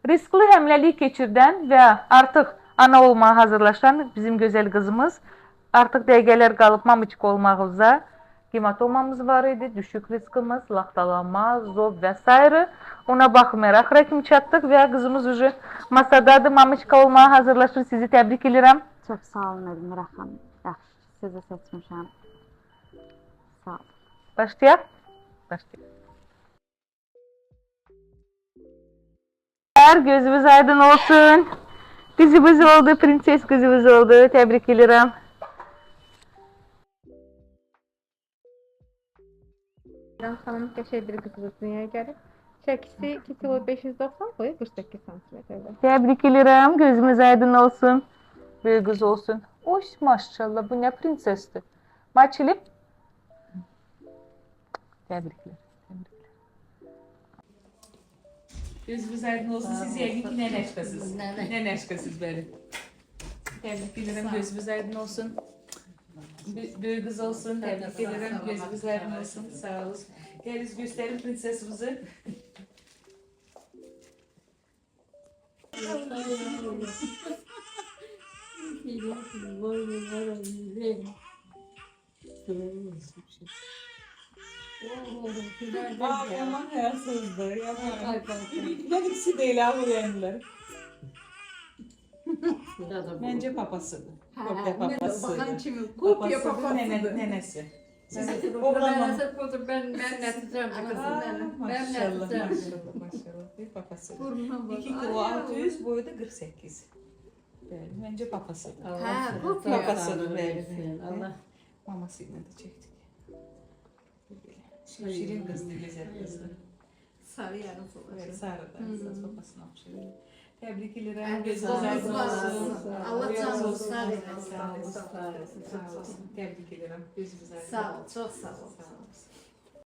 Riskli həmləlik keçirdən və artıq ana olmağa hazırlaşan bizim gözəl qızımız artıq dəqiqələr qalıb mamiçka olmağımıza hematomamız var idi, düşük riskimiz, laxtalanma, zob və s. Ona baxmayaraq həkim çatdıq və qızımız уже masadadır, mamiçka olmağa hazırlaşır. Sizi təbrik edirəm. Çox sağ olun Elmira xanım. Yaxşı, sizi seçmişəm. Sağ olun. Başlayaq. Gözümüz aydın olsun. Kızımız oldu, prenses kızımız oldu. Təbrik edirəm. İrem xanım qəşəng bir qızımız dünyaya gəlir. Çəkisi 2 kilo 590, boyu 48 santimetrdir. Təbrik edirəm. Gözümüz aydın olsun. Böyük qız olsun. Oy maşallah, bu nə prinsesdir. Maçilip. Təbriklər. Gözünüz aydın olsun. Siz yəqin ki nənəşkəsiz. Nənəşkəsiz bəli. Təbrik edirəm. Gözünüz aydın olsun. Böyük qız olsun. Təbrik edirəm. Gözünüz aydın olsun. Sağ olun. Gəliz göstərin prinsesimizi. Aman hayasızdır. Ben ikisi değil ağlayanlar. Bence papasıdır. Kopya papasıdır. Bakan kimi? Kopya papasıdır. Nenesi. Ben nəticəm qızım. Maşallah. Bir papasıdır. 2 kilo 600, boyu da 48. Bence papasıdır. Papasıdır. Allah. Mamasıyla da çektik. Şirin kızdı, güzel kızdı. Sarı yarısı olacaq. Sarıdan, babasına okşayır. Təbrik edirəm. Allah canınızı sağ olsun. Təbrik edirəm. Sağ ol, çox sağ ol.